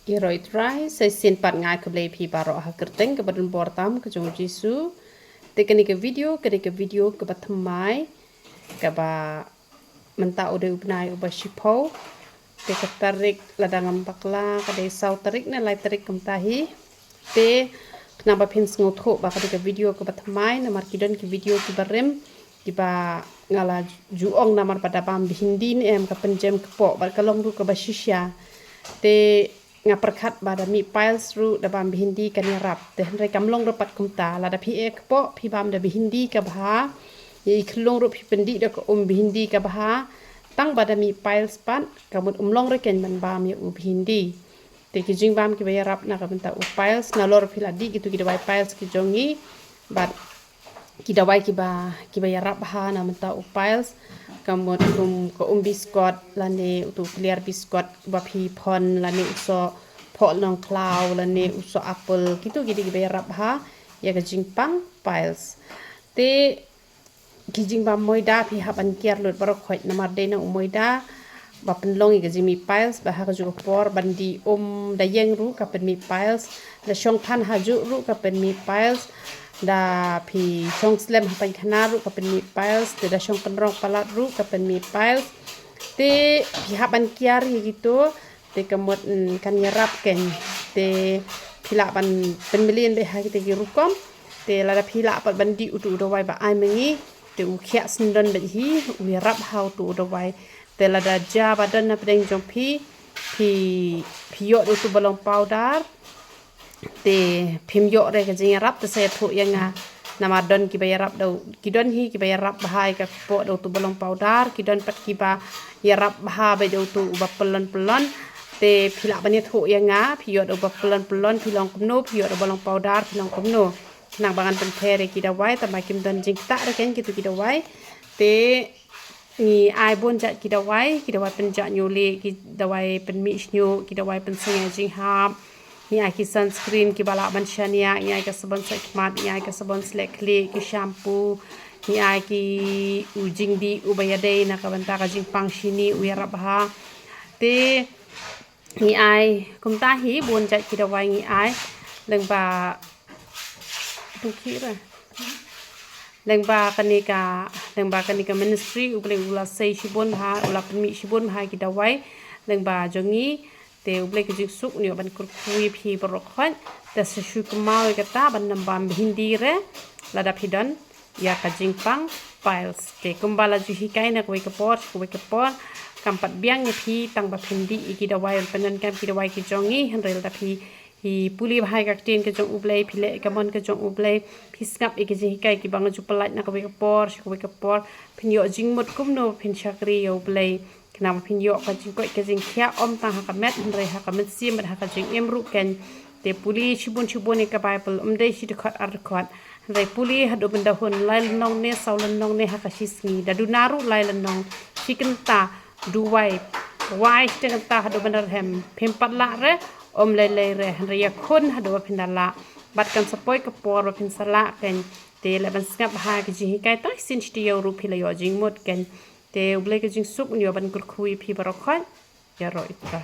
Iroit rai sai sin pat ngai ke blei pi baro ha kerteng ke badun portam ke jong jisu te ke video ke batmai ke ba menta ude ubnai uba shipo te ke tarik ladangam bakla ke de sau tarik na lai tarik kemtahi te kenapa pins ngotho ba ke video ke batmai namar kidon ke video ke barem kiba ngala juong namar pada pam hindi ni em ke penjem ke po bar kalong ru ke bashisya te ngaperkat bada mi piles ru da bam hindi kan rap te re kamlong rapat kumta la da pi ek po pi bam da hindi ka bha ye klong ru pi pendi da ko hindi ka bha tang bada mi piles pan kamut umlong re ken man bam ye hindi te ki jing bam ki ba rap na ka benta piles na lor pi la di gitu ki da piles ki jongi bat ki da ki ba rap ha na menta piles kamut ko biskot lane utu clear biskot bapi pon lane uso po long cloud lane uso apple gitu gidi bayar ha ya gajing pang piles te gijing ba moida pi haban kiar lut barok khoit namar de na moida ba penlong gajing mi piles ba ha ju por bandi da yeng ru ka pen mi piles da shong than haju ru ka pen mi piles da pi chong slem hapan khana ru kapen mi piles te da chong penrong palat ru kapen mi piles te pi hapan kiar gitu te kemot kan nyerap ken te pila ban penmilien be ha kita girukom te la da pila pat bandi utu do wai ba ai mengi te u khia sindon be hi u rap how to do wai te la da ja badan na pedeng jong pi yo utu balong powder te phim yo re ke jing rap te se thu yang nama don ki bay rap do ki don hi ki bay rap bahai ka po do tu bolong powder ki don pat ki ba ya rap baha be do tu ba pelon te phila bani thu yang phi yo do ba pelon philong kumno phi yo do bolong powder philong kumno nang bangan pen phere ki da wai ta ma kim don jing ta re ken ki tu ki da wai te ni ai bon ja ki da wai pen ja nyole ki da wai pen mi snyo ki da wai pen sing jing ha ni ai ki sunscreen ki bala ban shania ni ai ka sabon mat ni ai ka sabon slekli ki shampoo ni ai ki ujing di ubayade na ka banta ka jing pang shini uyara bha te ni ai kumta hi bon jai ki dawai ni ai leng ba tu ki ra leng ba kanika ministry uble ula sei shibon ha ula mi shibon ha ki dawai leng ba jongi te uble ke jik suk ni ban kur kui phi barokhan ta se shu kmau ke ta ban nambam hindi re lada pidon ya ka jing pang piles te kumbala ju hi kai na ko ke por kampat biang ni phi tang ba hindi iki da wai penan kam ki da wai ki jongi hanrel da phi hi puli bhai ka tin ke jong uble phile ka mon ke jong uble phi skap iki ji kai ki bang ju palat na ko ke por phin yo jing mot kum no phin chakri yo uble kenapa pin yo ka jing ko ke jing khia om tang ha ka met re ha ka met sim ha ka jing em ru ken te puli chibun e ka bible dei shi de khat ar khat re puli ha do benda hon lai nong ne saulan nong ne ha ka shisni da du naru lai nong chicken ta du wai te ta ha do benda hem pem pat la re om le re ya khon ha do pin la bat kan sapoi ka por pin sala ken te le ban skap ha ki ji kai ta sin sti yo ru phi le yo jing mot ken te uble ke jing suk nyo ban kur khui phi barokhan ya roi ta